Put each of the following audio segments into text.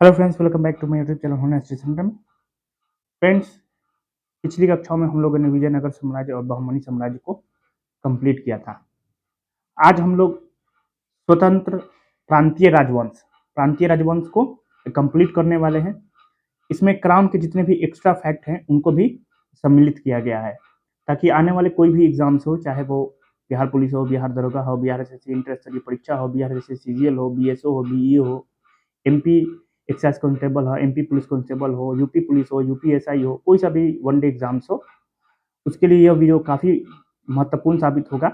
Hello friends, welcome back to my YouTube channel होना स्टेशन। Friends, पिछली कक्षाओं में हम लोगों ने विजयनगर साम्राज्य और बहमनी साम्राज्य को कंप्लीट किया था। आज हम लोग स्वतंत्र प्रांतीय राजवंश को कंप्लीट करने वाले हैं। इसमें क्राउन के जितने भी एक्स्ट्रा फैक्ट हैं उनको भी सम्मिलित किया गया है, ताकि आने वाले कोई भी एग्जाम्स हो, चाहे वो बिहार पुलिस हो, बिहार दरोगा हो, बिहार एसएससी इंटर स्तरीय परीक्षा हो, बिहार एसएससी सीजीएल हो, बीएसओ हो, बीईओ हो, एमपी एक्साइज कांस्टेबल हो, एमपी पुलिस कांस्टेबल हो, यूपी पुलिस हो, यूपी एसआई हो, कोई सा भी वनडे एग्जाम्स हो, उसके लिए यह वीडियो काफी महत्वपूर्ण साबित होगा।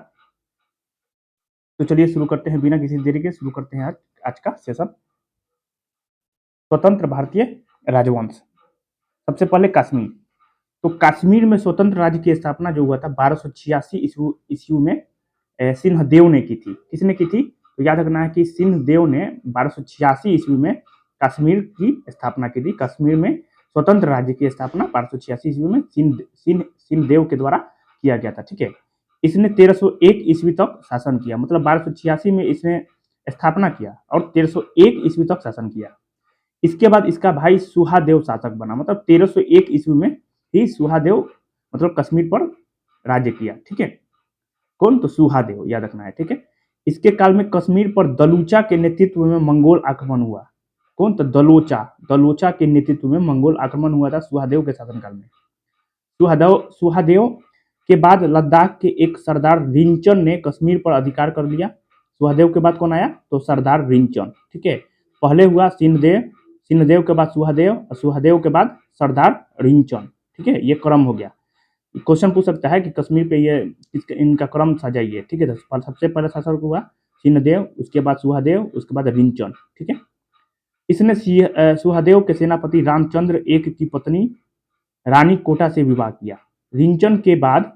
तो चलिए शुरू करते हैं, बिना किसी देरी के शुरू करते हैं आज का सेशन। स्वतंत्र भारतीय राजवंश। सबसे पहले कश्मीर। तो कश्मीर में स्वतंत्र राज्य की स्थापना जो हुआ था 1286 ईस्वी में सिंहदेव ने की थी। किसने की थी? तो याद रखना है कि सिंहदेव ने 1286 ईस्वी में कश्मीर की स्थापना की थी। कश्मीर में स्वतंत्र राज्य की स्थापना 1286 ईस्वी में सिंहदेव के द्वारा किया गया था। ठीक है, इसने 1301 ईस्वी तक शासन किया, मतलब 1286 में इसने स्थापना किया और 1301 ईस्वी तक शासन किया। इसके बाद इसका भाई सुहादेव शासक बना, मतलब 1301 ईस्वी में ही सुहादेव मतलब कश्मीर पर राज्य किया। ठीक है, कौन? तो सुहादेव, याद रखना है। ठीक है, इसके काल में कश्मीर पर दलूचा के नेतृत्व में मंगोल आक्रमण हुआ। कौन? तो दलोचा के नेतृत्व में मंगोल आक्रमण हुआ था सुहादेव के शासनकाल में। सुहादेव के बाद लद्दाख के एक सरदार रिंचन ने कश्मीर पर अधिकार कर लिया। सुहादेव के बाद कौन आया? तो सरदार रिंचन। ठीक है, पहले हुआ सिंहदेव के बाद सुहादेव और सुहादेव के बाद सरदार रिंचन। ठीक है, ये क्रम हो गया। क्वेश्चन पूछ सकता है कि कश्मीर पे ये इनका क्रम सजाइए। ठीक है, तो सबसे पहले शासक हुआ सिंहदेव, उसके बाद सुहादेव, उसके बाद रिंचन। ठीक है, इसने सुहादेव के सेनापति रामचंद्र एक की पत्नी रानी कोटा से विवाह किया। रिंचन के बाद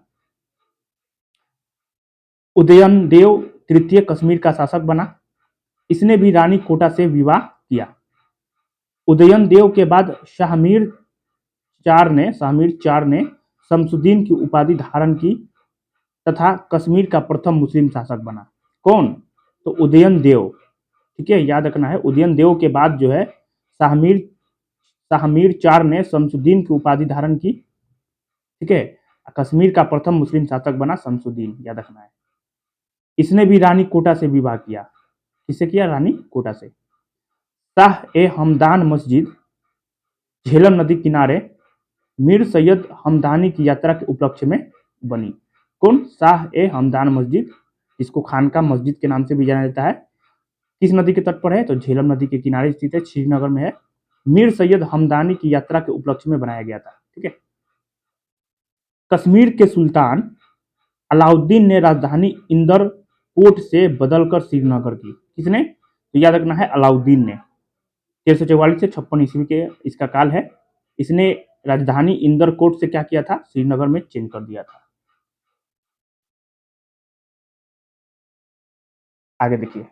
उदयनदेव तृतीय कश्मीर का शासक बना। इसने भी रानी कोटा से विवाह किया। उदयनदेव के बाद शाहमीर चार ने शमसुद्दीन की उपाधि धारण की तथा कश्मीर का प्रथम मुस्लिम शासक बना। कौन? तो उदयनदेव। ठीक है, याद रखना है, उदयनदेव के बाद जो है शाहमीर चार ने शमसुद्दीन की उपाधि धारण की। ठीक है, कश्मीर का प्रथम मुस्लिम शासक बना शमसुद्दीन, याद रखना है। इसने भी रानी कोटा से विवाह किया। किससे किया? रानी कोटा से। शाह ए हमदान मस्जिद झेलम नदी किनारे मीर सैयद हमदानी की यात्रा के उपलक्ष्य में बनी। कौन? शाह ए हमदान मस्जिद, जिसको खानका मस्जिद के नाम से भी जाना जाता है। किस नदी के तट पर है? तो झेलम नदी के किनारे स्थित है, श्रीनगर में है। मीर सैयद हमदानी की यात्रा के उपलक्ष्य में बनाया गया था। ठीक है, कश्मीर के सुल्तान अलाउद्दीन ने राजधानी इंदर कोट से बदलकर श्रीनगर की। किसने? तो याद रखना है, अलाउद्दीन ने। 1344 से 56 ईस्वी के इसका काल है। इसने राजधानी इंदर कोट से क्या किया था? श्रीनगर में चेंज कर दिया था। आगे देखिए,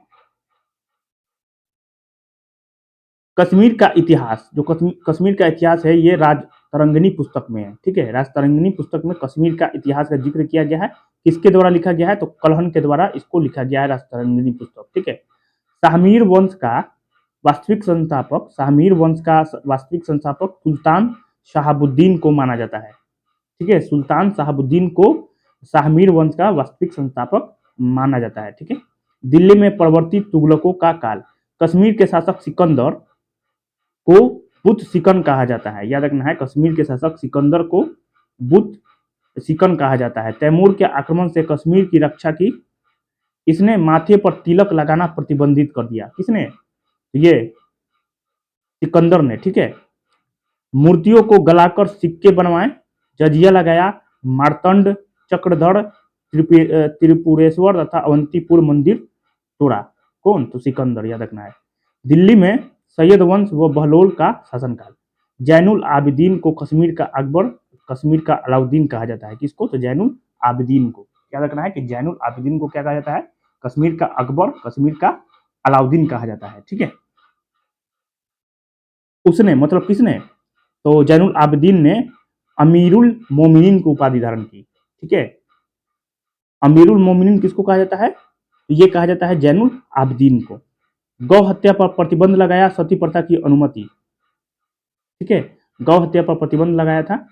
कश्मीर का इतिहास। जो कश्मीर का इतिहास है ये राज तरंगिणी पुस्तक में है। ठीक है, राज तरंगिणी पुस्तक में कश्मीर का इतिहास का जिक्र किया गया है। किसके द्वारा लिखा गया है? तो कलहन के द्वारा इसको लिखा गया है, राज तरंगिणी पुस्तक। ठीक है, शाहमीर वंश का वास्तविक संस्थापक सुल्तान शहाबुद्दीन को माना जाता है। ठीक है, सुल्तान शहाबुद्दीन को शाहमीर वंश का वास्तविक संस्थापक माना जाता है। ठीक है, दिल्ली में प्रवर्तित तुगलकों का काल। कश्मीर के शासक सिकंदर को बुत सिकन कहा जाता है। याद रखना है, कश्मीर के शासक सिकंदर को बुत सिकन कहा जाता है। तैमूर के आक्रमण से कश्मीर की रक्षा की। इसने माथे पर तिलक लगाना प्रतिबंधित कर दिया। किसने? ये सिकंदर ने। ठीक है, मूर्तियों को गलाकर सिक्के बनवाए, जजिया लगाया, मार्तंड, चक्रधर, त्रिपुरेश्वर तथा अवंतीपुर मंदिर तोड़ा। कौन? तो सिकंदर, याद रखना है। दिल्ली में सैयद वंश व बहलोल का शासनकाल। जैनुल आबिदीन को कश्मीर का अकबर, कश्मीर का अलाउद्दीन कहा जाता है। किसको? तो जैनुल आबिदीन को। याद रखना है कि जैनुल आबिदीन को क्या कहा जाता है? कश्मीर का अकबर, कश्मीर का अलाउद्दीन कहा जाता है। ठीक है, उसने मतलब किसने? तो जैनुल आबिदीन ने अमीरुल मोमिनीन को उपाधि धारण की। ठीक है, अमीरुल मोमिनीन किसको कहा जाता है? तो ये कहा जाता है जैनुल आबिदीन को। गौ हत्या पर प्रतिबंध लगाया, सती प्रथा की अनुमति। ठीक है, गौ हत्या पर प्रतिबंध लगाया था।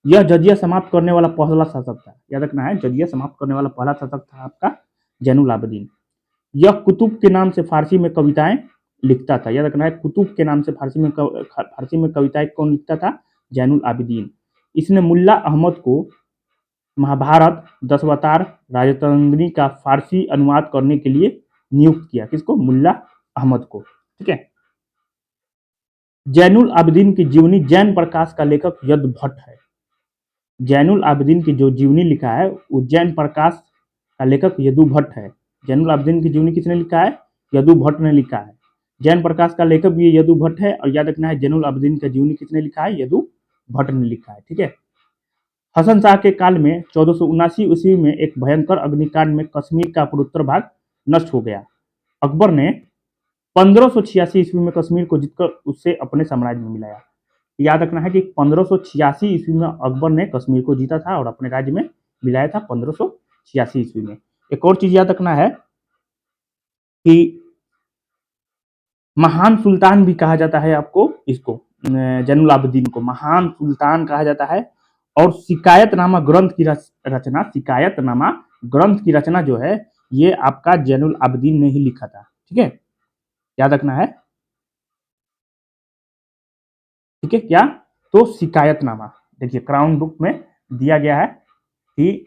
यह जजिया समाप्त करने वाला पहला शासक था। याद रखना है, जजिया समाप्त करने वाला पहला शासक था आपका जैनुल आबदीन। यह कुतुब के नाम से फारसी में कविताएं लिखता था। याद रखना है, कुतुब के नाम से फारसी में कविताएं कौन लिखता था? जैनुल आबिदीन। इसने मुल्ला अहमद को महाभारत, दशावतार, राजतरंगिणी का फारसी अनुवाद करने के लिए नियुक्त किया। किसको? मुल्ला अहमद को। ठीक है। जैनुल आबिदीन की जीवनी जैन प्रकाश का लेखक यदु भट्ट है। जैनुल आबिदीन की जो जीवनी लिखा है उज्जैन प्रकाश का लेखक यदु भट्ट है। जैनुल आबिदीन की जीवनी किसने लिखा है? यदु भट्ट ने लिखा है। जैन प्रकाश का लेखक भी यदु भट्ट है, और याद रखना है जैनुल आबिदीन का जीवनी किसने लिखा है? यदु भट्ट ने लिखा है। ठीक है। हसन शाह के काल में 1479 ईस्वी में एक भयंकर अग्निकांड में कश्मीर का पूर्वोत्तर भाग नष्ट हो गया। अकबर ने 1586 ईस्वी में कश्मीर को जीतकर उसे अपने साम्राज्य में मिलाया। याद रखना है कि 1586 ईस्वी में अकबर ने कश्मीर को जीता था और अपने राज्य में मिलाया था 1586 ईस्वी में। एक और चीज याद रखना है कि महान सुल्तान भी कहा जाता है आपको, इसको जैनुल आबिदीन को महान सुल्तान कहा जाता है। और शिकायतनामा ग्रंथ की रचना, शिकायतनामा ग्रंथ की रचना जो है ये आपका जैनुल आबिदीन ने ही लिखा था। ठीक है, याद रखना है। ठीक है, क्या? तो शिकायतनामा, देखिए क्राउन बुक में दिया गया है कि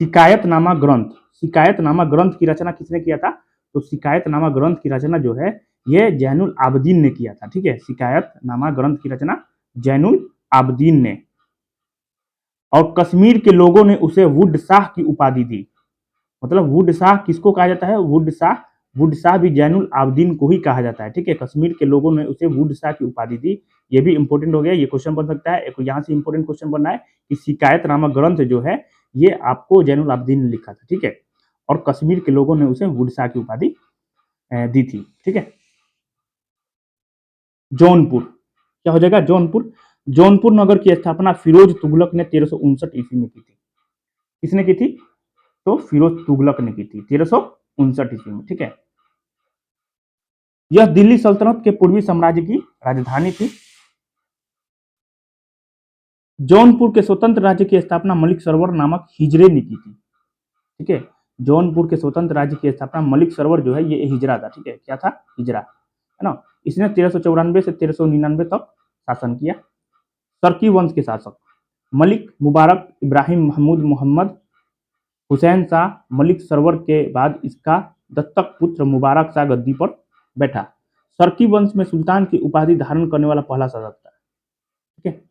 शिकायतनामा ग्रंथ, शिकायतनामा ग्रंथ की रचना किसने किया था? तो शिकायतनामा ग्रंथ की रचना जो है ये जैनुल आबिदीन ने किया था। ठीक है, शिकायतनामा ग्रंथ की रचना जैनुल आबिदीन ने। और कश्मीर के लोगों ने उसे वुड शाह की उपाधि दी। मतलब वुड शाह किसको कहा जाता है? वुड शाह, वुड शाह भी जैनुल आबिदीन को ही कहा जाता है। ठीक है, कश्मीर के लोगों ने उसे वुड शाह की उपाधि दी। ये भी इंपॉर्टेंट हो गया, ये क्वेश्चन बन सकता है। एक यहाँ से इंपॉर्टेंट क्वेश्चन बनना है कि शिकायतनामा ग्रंथ जो है ये आपको जैनुल आबिदीन ने लिखा था। ठीक है, और कश्मीर के लोगों ने उसे वुड शाह की उपाधि दी थी। ठीक है। जौनपुर, क्या हो जाएगा? जौनपुर। जौनपुर नगर की स्थापना फिरोज तुगलक ने 1359 ईस्वी में की थी। किसने की थी? तो फिरोज तुगलक ने की थी 1359 ईस्वी में। ठीक है। यह दिल्ली सल्तनत के पूर्वी साम्राज्य की राजधानी थी। जौनपुर के स्वतंत्र राज्य की स्थापना मलिक सरवर नामक हिजरे ने की थी। ठीक है, जौनपुर के स्वतंत्र राज्य की स्थापना मलिक सरवर जो है ये हिजरा था। ठीक है, क्या था? हिजरा, है ना। इसने 1394 से 1399 तक शासन किया। सर्की वंश के शासक मलिक मुबारक इब्राहिम महमूद मोहम्मद हुसैन शाह मलिक सरवर के बाद इसका दत्तक पुत्र मुबारक शाह गद्दी पर बैठा। सर्की वंश में सुल्तान की उपाधि धारण करने वाला पहला शासक था। ठीक है।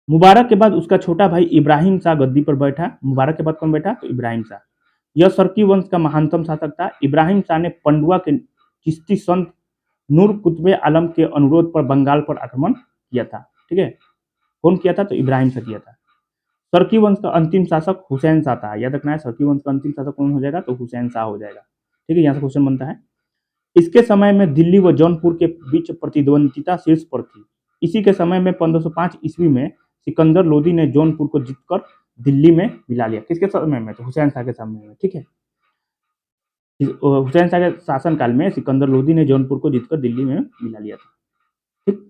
मुबारक के बाद उसका छोटा भाई इब्राहिम शाह गद्दी पर बैठा। मुबारक के बाद कौन बैठा? तो इब्राहिम शाह। यह सर्की वंश का महानतम शासक था। इब्राहिम शाह ने पंडुआ के चिश्ती संत नूर कुतुब आलम के अनुरोध पर बंगाल पर आक्रमण किया था। ठीक है, कौन किया था? तो इब्राहिम शाह किया था। सर्की वंश का अंतिम शासक हुसैन शाह था। याद रखना है, सर्की वंश का अंतिम शासक कौन हो जाएगा? तो हुसैन शाह हो जाएगा। ठीक है, यहाँ से क्वेश्चन बनता है। इसके समय में दिल्ली व जौनपुर के बीच प्रतिद्वंदिता शीर्ष पर थी। इसी के समय में 1505 ईस्वी में सिकंदर लोदी ने जौनपुर को जीतकर दिल्ली में मिला लिया। किसके समय में? तो हुसैन शाह के समय में। ठीक है, हुसैन शाह के शासनकाल में सिकंदर लोदी ने जौनपुर को जीतकर दिल्ली में मिला लिया था। ठीक।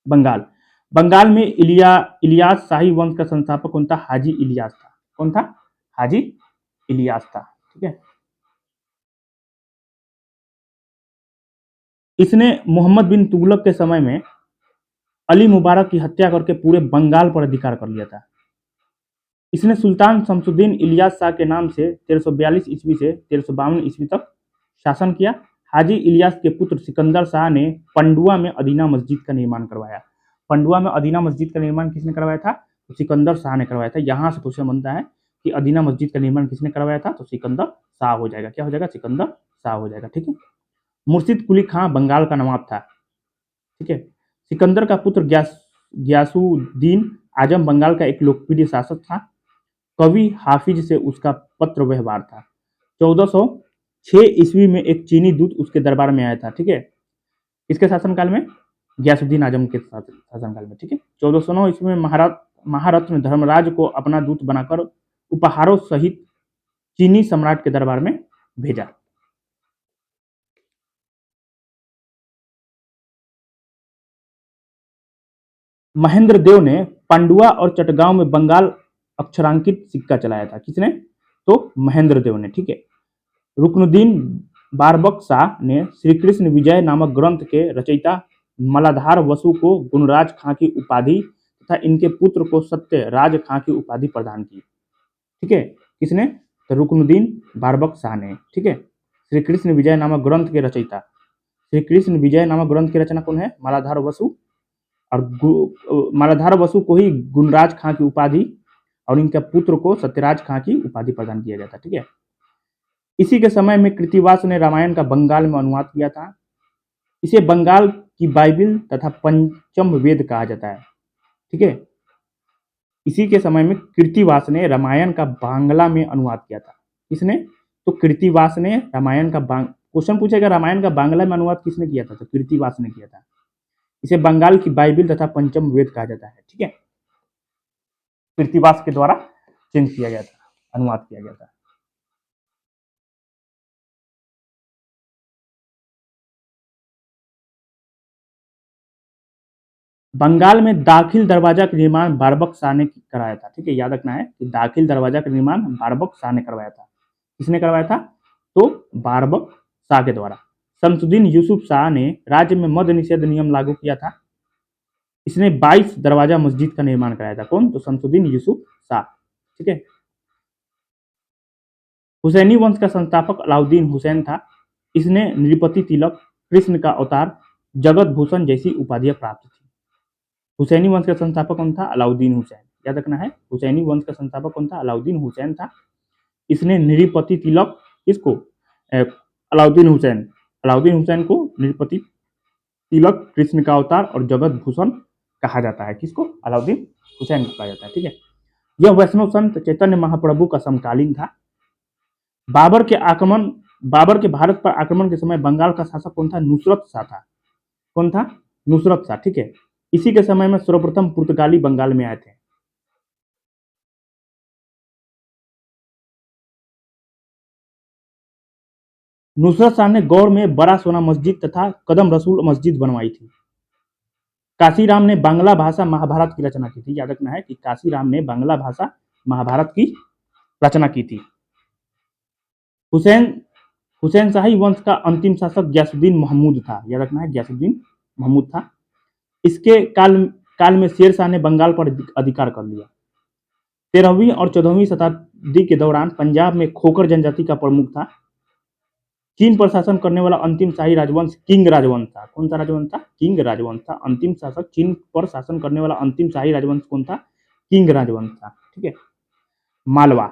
बंगाल, बंगाल में इलियास शाही वंश का संस्थापक कौन था? हाजी इलियास था। कौन था? हाजी इलियास था। ठीक है। इसने मोहम्मद बिन तुगलक के समय में अली मुबारक की हत्या करके पूरे बंगाल पर अधिकार कर लिया था। इसने सुल्तान शमसुद्दीन इलियास शाह के नाम से 1342 ईस्वी से 1352 ईस्वी तक शासन किया। हाजी इलियास के पुत्र सिकंदर शाह ने पंडुआ में अदीना मस्जिद का निर्माण करवाया। पंडुआ में अदीना मस्जिद का निर्माण किसने करवाया था? तो सिकंदर शाह ने करवाया था। यहाँ से क्वेश्चन बनता है कि अदीना मस्जिद का निर्माण किसने करवाया था? तो सिकंदर शाह हो जाएगा। क्या हो जाएगा? सिकंदर शाह हो जाएगा। ठीक है। मुर्शिद कुली खां बंगाल का नवाब था। ठीक है। सिकंदर का पुत्र ग्यासुद्दीन आजम बंगाल का एक लोकप्रिय शासक था। कवि हाफिज से उसका पत्र व्यवहार था। 1406 ईस्वी में एक चीनी दूत उसके दरबार में आया था। ठीक है, इसके शासनकाल में, ग्यासुद्दीन आजम के शासनकाल में। ठीक है। 1409 ईस्वी में महारत्न धर्मराज को अपना दूत बनाकर उपहारों सहित चीनी सम्राट के दरबार में भेजा। महेंद्र देव ने पांडुआ और चटगांव में बंगाल अक्षरांकित सिक्का चलाया था। किसने? तो महेंद्र देव ने। ठीक है। रुकनुद्दीन बारबक शाह ने श्री कृष्ण विजय नामक ग्रंथ के रचयिता मलाधार वसु को गुणराज खां की उपाधि तथा इनके पुत्र को सत्यराज खां की उपाधि प्रदान की। ठीक है। किसने? तो रुकनुद्दीन बारबक शाह ने। ठीक है। श्री कृष्ण विजय नामक ग्रंथ के रचयिता। श्री कृष्ण विजय नामक ग्रंथ की रचना कौन है? मालाधार वसु। और मालाधार वसु को ही गुणराज खां की उपाधि और इनके पुत्र को सत्यराज खां की उपाधि प्रदान किया गया था। ठीक है। इसी के समय में कृत्तिवास ने रामायण का बंगाल में अनुवाद किया था। इसे बंगाल की बाइबिल तथा पंचम वेद कहा जाता है। ठीक है। इसी के समय में कृत्तिवास ने रामायण का बांग्ला में अनुवाद किया था। किसने? तो कृत्तिवास ने रामायण का क्वेश्चन पूछेगा रामायण का बांग्ला में अनुवाद किसने किया था? तो कृत्तिवास ने किया था। इसे बंगाल की बाइबिल तथा पंचम वेद कहा जाता है। ठीक है। कृत्तिवास के द्वारा चेंज किया गया था, अनुवाद किया गया था। बंगाल में दाखिल दरवाजा का निर्माण बारबक शाह ने कराया था। ठीक है। याद रखना है कि दाखिल दरवाजा का निर्माण बारबक शाह ने करवाया था। किसने करवाया था? तो बारबक शाह के द्वारा। शमसुद्दीन यूसुफ शाह ने राज्य में मद्य निषेध नियम लागू किया था। इसने 22 दरवाजा मस्जिद का निर्माण कराया था। कौन? तो शमसुद्दीन यूसुफ शाह। ठीक है। हुसैनी वंश का संस्थापक अलाउद्दीन हुसैन था। इसने नृपति तिलक, कृष्ण का अवतार, जगत भूषण जैसी उपाधियां प्राप्त थी। हुसैनी वंश का संस्थापक कौन था? अलाउद्दीन हुसैन। याद रखना है, हुसैनी वंश का संस्थापक कौन था? अलाउद्दीन हुसैन था। इसने नृपति तिलक, किसको? अलाउद्दीन हुसैन। अलाउद्दीन हुसैन को नृपति तिलक, कृष्ण का अवतार और जगत भूषण कहा जाता है। किसको? अलाउद्दीन हुसैन को कहा जाता है। ठीक है। यह वैष्णव संत चैतन्य महाप्रभु का समकालीन था। बाबर के भारत पर आक्रमण के समय बंगाल का शासक कौन था? नुसरत शाह था। कौन था? नुसरत शाह। ठीक है। इसी के समय में सर्वप्रथम पुर्तगाली बंगाल में आए थे। नुसरत शाह ने गौड़ में बड़ा सोना मस्जिद तथा कदम रसूल मस्जिद बनवाई थी। काशीराम ने बांग्ला भाषा महाभारत की रचना की थी। याद रखना है कि काशीराम ने बांग्ला भाषा महाभारत की रचना की थी। हुसैन हुसैन शाही वंश का अंतिम शासक गयासुद्दीन महमूद था। याद रखना है, गयासुद्दीन महमूद था। इसके काल में शेर शाह ने बंगाल पर अधिकार कर लिया। 13वीं और 14वीं शताब्दी के दौरान पंजाब में खोखर जनजाति का प्रमुख था। चीन पर शासन करने वाला अंतिम शाही राजवंश किंग राजवंश था। कौन सा राजवंश था? किंग राजवंश था। अंतिम शासक, चीन पर शासन करने वाला अंतिम शाही राजवंश कौन था? किंग राजवंश था। ठीक है। मालवा।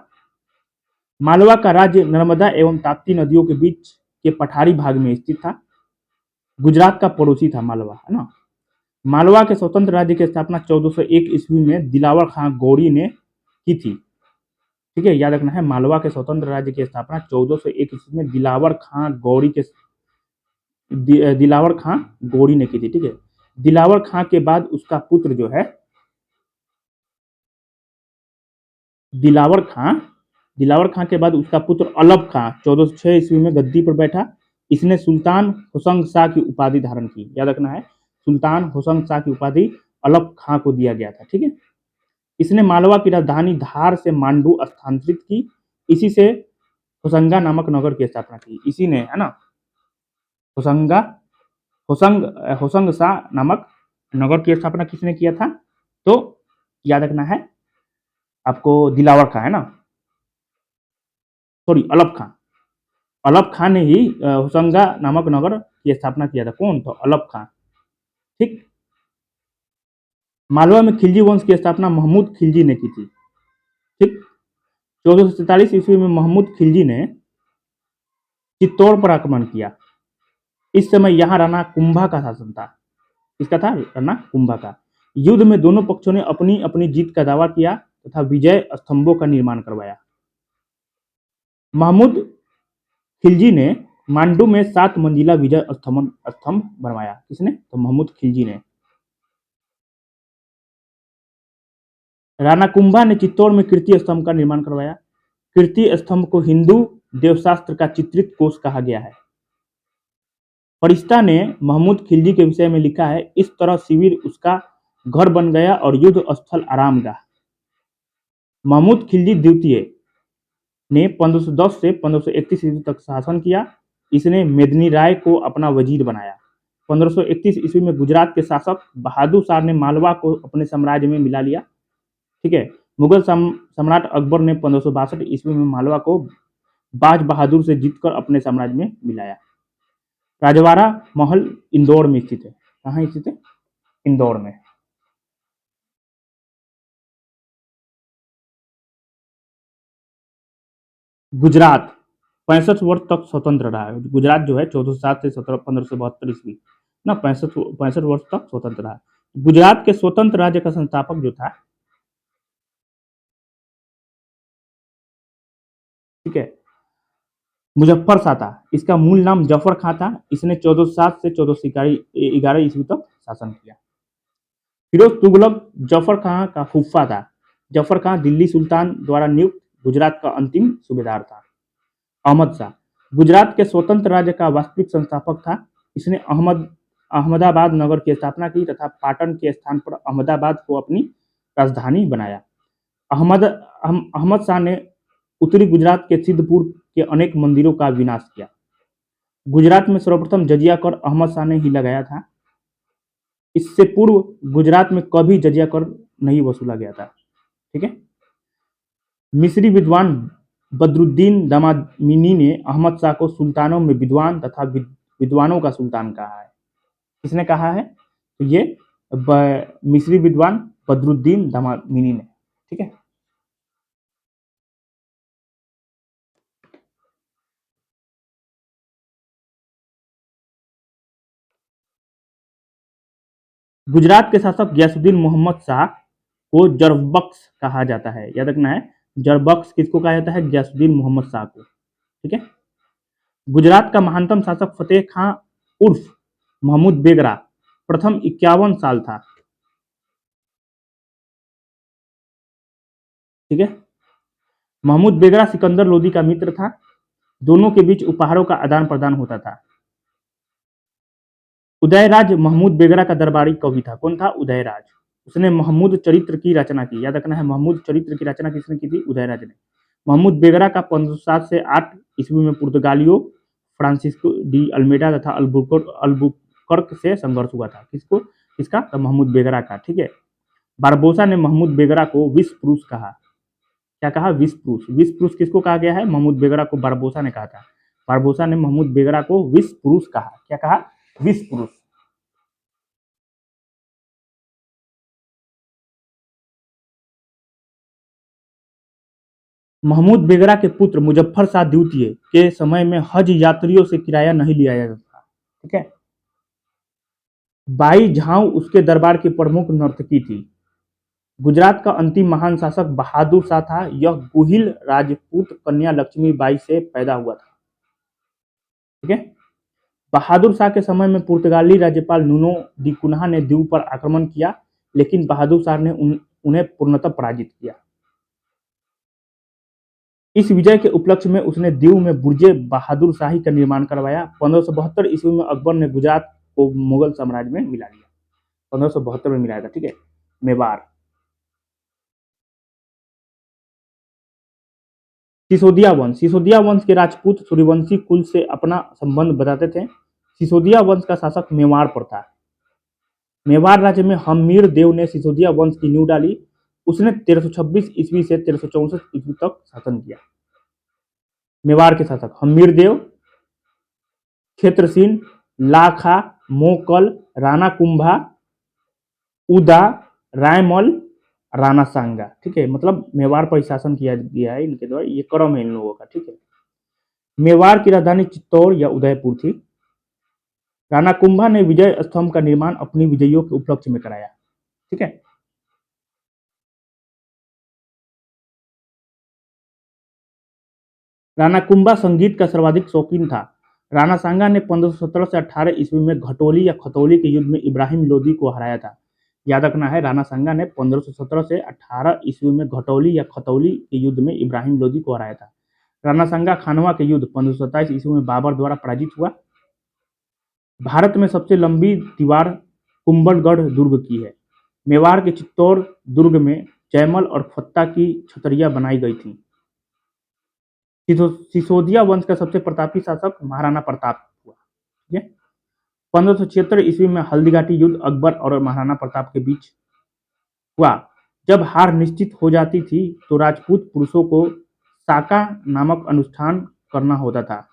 मालवा का राज्य नर्मदा एवं ताप्ती नदियों के बीच के पठारी भाग में स्थित था। गुजरात का पड़ोसी था मालवा, है ना। मालवा के स्वतंत्र राज्य की स्थापना 1401 ईस्वी में दिलावर खां गौरी ने की थी। ठीक है। याद रखना है, मालवा के स्वतंत्र राज्य की स्थापना 1401 ईस्वी में दिलावर खां गौरी ने की थी। ठीक है। दिलावर खां के बाद उसका पुत्र जो है दिलावर खां के बाद उसका पुत्र अलब खां 1406 ईस्वी में गद्दी पर बैठा। इसने सुल्तान होशंग शाह की उपाधि धारण की। याद रखना है, सुल्तान होशंग शाह की उपाधि अलब खां को दिया गया था। ठीक है। इसने मालवा की राजधानी धार से मांडू स्थानांतरित की। इसी से होशंगा नामक नगर की स्थापना की। इसी ने, है ना, होशंगा होशंग होशंग शाह नामक नगर की स्थापना किसने किया था? तो याद रखना है आपको, दिलावर खां, है ना, सॉरी, अलब खां ने ही होशंगा नामक नगर की स्थापना किया था। कौन? तो अलब खां। ठीक। मालवा में खिलजी वंश की स्थापना महमूद खिलजी ने की थी। ठीक। 1447 ईस्वी में महमूद खिलजी ने चित्तौड़ पर आक्रमण किया। इस समय यहाँ राणा कुंभा का शासन था। किसका था? राणा कुंभा का। युद्ध में दोनों पक्षों ने अपनी अपनी जीत का दावा किया तथा विजय स्तंभों का निर्माण करवाया। महमूद खिलजी ने मांडू में 7 मंजिला विजय स्तंभ बनवाया। किसने? तो महमूद खिलजी ने। राणा कुंभा ने चित्तौड़ में कीर्ति स्तंभ का निर्माण करवाया। कीर्ति स्तंभ को हिंदू देवशास्त्र का चित्रित कोश कहा गया है। फरिश्ता ने महमूद खिलजी के विषय में लिखा है, इस तरह शिविर उसका घर बन गया और युद्ध स्थल आरामगाह। महमूद खिलजी द्वितीय ने 1510 से 1531 ईस्वी तक शासन किया। इसने मेदिनी राय को अपना वजीर बनाया। 1531 ईस्वी में गुजरात के शासक बहादुर शाह ने मालवा को अपने साम्राज्य में मिला लिया। ठीक है। मुगल सम्राट अकबर ने 1562 ईस्वी में मालवा को बाज बहादुर से जीतकर अपने साम्राज्य में मिलाया। राजवाड़ा महल इंदौर में स्थित है। कहाँ स्थित है? इंदौर में। गुजरात 65 वर्ष तक स्वतंत्र रहा है। गुजरात जो है 1407 से 1572 ईस्वी ना 65 वर्ष तक स्वतंत्र रहा। गुजरात के स्वतंत्र राज्य का संस्थापक जो था, ठीक है, मुजफ्फर शाह था। इसका मूल नाम जफर खां था। इसने 1407 से 1411 ईस्वी तक शासन किया। फिरोज तुगलक जफर खां का फूफा था। जफर खां दिल्ली सुल्तान द्वारा नियुक्त गुजरात का अंतिम सूबेदार था। अहमद शाह गुजरात के स्वतंत्र राज्य का वास्तविक संस्थापक था। इसने अहमदाबाद नगर की स्थापना की तथा पाटन के स्थान पर अहमदाबाद को अपनी राजधानी बनाया। अहमद शाह ने उत्तरी गुजरात के सिद्धपुर के अनेक मंदिरों का विनाश किया। गुजरात में सर्वप्रथम जजिया कर अहमद शाह ने ही लगाया था। इससे पूर्व गुजरात में कभी जजिया कर नहीं वसूला गया था। ठीक है। मिस्री विद्वान बदरुद्दीन दमामिनी ने अहमद शाह को सुल्तानों में विद्वान तथा विद्वानों का सुल्तान कहा है। किसने कहा है? तो ये मिस्री विद्वान बदरुद्दीन दमामिनी ने। ठीक है। गुजरात के शासक गयासुद्दीन मोहम्मद शाह को जरबख्श कहा जाता है। याद रखना है, जरबख्श किसको कहा जाता है? गयासुद्दीन मोहम्मद शाह को। ठीक है। गुजरात का महानतम शासक फतेह खां उर्फ महमूद बेगरा प्रथम 51 साल था। ठीक है। महमूद बेगरा सिकंदर लोदी का मित्र था। दोनों के बीच उपहारों का आदान प्रदान होता था। उदयराज महमूद बेगरा का दरबारी कवि था। कौन था? उदयराज। उसने महमूद चरित्र की रचना की। याद रखना है, महमूद चरित्र की रचना किसने की थी? उदयराज ने। महमूद बेगरा का 1507 से 8 ईस्वी में पुर्तगालियों फ्रांसिस्को डी अल्मेडा तथा अल्बुकर्क से संघर्ष हुआ था। किसका? तो महमूद बेगरा का। ठीक है। बारबोसा ने महमूद बेगरा को विश्व पुरुष कहा। क्या कहा? विश्व पुरुष। विश्व पुरुष किसको कहा गया है? महमूद बेगरा को बारबोसा ने कहा था। बारबोसा ने महमूद बेगरा को विश्व पुरुष कहा। क्या कहा? विश्व पुरुष। महमूद बेगरा के पुत्र मुजफ्फर शाह द्वितीय के समय में हज यात्रियों से किराया नहीं लिया जाता था। ठीक है। बाई झांव उसके दरबार की प्रमुख नर्तकी थी। गुजरात का अंतिम महान शासक बहादुर शाह था। यह गुहिल राजपूत कन्या लक्ष्मी बाई से पैदा हुआ था। ठीक है। बहादुर शाह के समय में पुर्तगाली राज्यपाल नूनो डी कुन्हा ने दीव पर आक्रमण किया, लेकिन बहादुर शाह ने उन्हें पूर्णतः पराजित किया। इस विजय के उपलक्ष्य में उसने दीव में बुर्जे बहादुर शाही का निर्माण करवाया। 1572 ईस्वी में अकबर ने गुजरात को मुगल साम्राज्य में मिला लिया। 1572 में मिलाया था। ठीक है। मेवाड़। सिसोदिया वंश के राजपूत सूर्यवंशी कुल से अपना संबंध बताते थे। सिसोदिया वंश का शासक मेवाड़ पर था। मेवाड़ राज्य में हमीर देव ने सिसोदिया वंश की नींव डाली। उसने 1326 ईस्वी से 1364 ईस्वी तक शासन किया। मेवाड़ के शासक हमीर देव, क्षेत्रसीन, लाखा, मोकल, राणा कुंभा, उदा, रायमल, राणा सांगा। ठीक है। मतलब मेवाड़ पर शासन किया गया है इनके द्वारा। ये क्रम है इन लोगों का। ठीक है। मेवाड़ की राजधानी चित्तौड़ या उदयपुर थी। राणा कुंभा ने विजय स्तंभ का निर्माण अपनी विजयों के उपलक्ष्य में कराया। ठीक है। राणा कुंभा संगीत का सर्वाधिक शौकीन था। राणा सांगा ने 1517 से 18 ईस्वी में घटोली या खतौली के युद्ध में इब्राहिम लोदी को हराया था। याद रखना है, राणा सांगा ने 1517 से 18 ईस्वी में घटौली या खतौली के युद्ध में इब्राहिम लोदी को हराया था। राणा सांगा खानवा के युद्ध 1527 ईस्वी में बाबर द्वारा पराजित हुआ। भारत में सबसे लंबी दीवार कुंभलगढ़ दुर्ग की है। मेवाड़ के चित्तौड़ दुर्ग में जयमल और फत्ता की छतरियां बनाई गई थी। सिसोदिया वंश का सबसे प्रतापी शासक महाराणा प्रताप हुआ। ठीक है। 1576 ईस्वी में हल्दीघाटी युद्ध अकबर और महाराणा प्रताप के बीच हुआ। जब हार निश्चित हो जाती थी तो राजपूत पुरुषों को साका नामक अनुष्ठान करना होता था।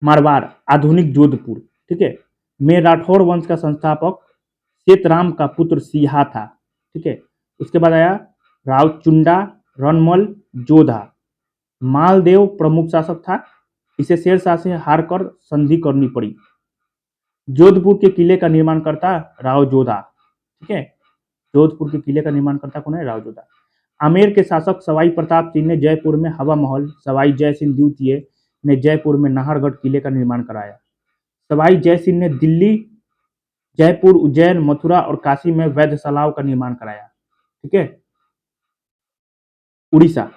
मारवाड़ आधुनिक जोधपुर, ठीक है, में राठौर वंश का संस्थापक सेतराम का पुत्र सिहा था। ठीक है। उसके बाद आया रावचुंडा रणमल जोधा। मालदेव प्रमुख शासक था। इसे शेरशाह से हारकर संधि करनी पड़ी। जोधपुर के किले का निर्माण करता राव जोधा। ठीक है। जोधपुर के किले का निर्माण करता कौन है? राव जोधा। आमेर के शासक सवाई प्रताप सिंह ने जयपुर में हवा महल, सवाई जय सिंह द्वितीय ने जयपुर में नाहरगढ़ किले का निर्माण कराया। सवाई जय सिंह ने दिल्ली, जयपुर, उज्जैन, मथुरा और काशी में वैधशालाओं का निर्माण कराया। ठीक है। उड़ीसा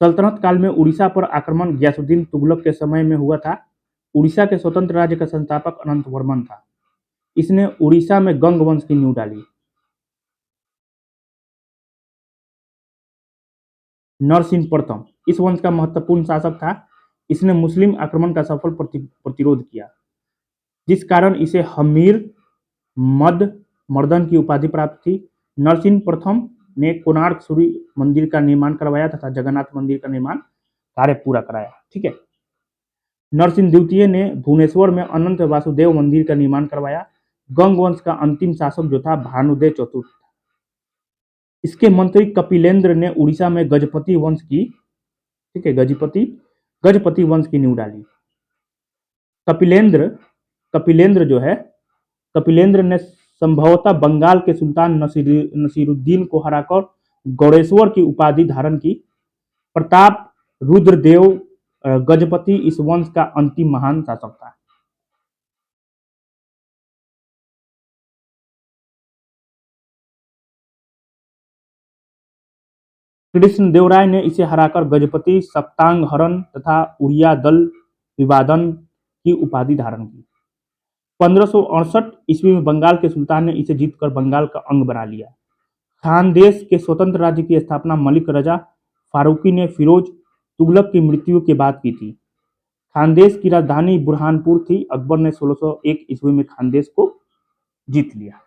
सल्तनत काल में उड़ीसा पर आक्रमण गयासुद्दीन तुगलक के समय में हुआ था। उड़ीसा के स्वतंत्र राज्य का संस्थापक अनंत वर्मन था। इसने उड़ीसा में गंग वंश की नींव डाली। नरसिंह प्रथम इस वंश का महत्वपूर्ण शासक था। इसने मुस्लिम आक्रमण का सफल प्रतिरोध किया, जिस कारण इसे हमीर मद मर्दन की उपाधि प्राप्त थी। नरसिंह प्रथम ने कोणार्क सूर्य मंदिर का निर्माण करवाया तथा जगन्नाथ मंदिर का निर्माण कार्य पूरा कराया। ठीक है। नरसिंह द्वितीय ने भुवनेश्वर में अनंत वासुदेव मंदिर का निर्माण करवाया। गंग वंश का अंतिम शासक जो था भानुदेव चतुर्थ। इसके मंत्री कपिलेंद्र ने उड़ीसा में गजपति वंश की, ठीक है, गजपति वंश की नींव डाली। कपिलेंद्र जो है, कपिलेंद्र ने संभवतः बंगाल के सुल्तान नसीरुद्दीन को हराकर गौड़ेश्वर की उपाधि धारण की। प्रताप रुद्रदेव गजपति इस वंश का अंतिम महान शासक था। कृष्णदेवराय ने इसे हराकर गजपति सप्तांगहरण तथा उड़िया दल विवादन की उपाधि धारण की। 1568 ईस्वी में बंगाल के सुल्तान ने इसे जीतकर बंगाल का अंग बना लिया। खानदेश के स्वतंत्र राज्य की स्थापना मलिक रजा फारूकी ने फिरोज तुगलक की मृत्यु के बाद की थी। खानदेश की राजधानी बुरहानपुर थी। अकबर ने 1601 ईस्वी में खानदेश को जीत लिया।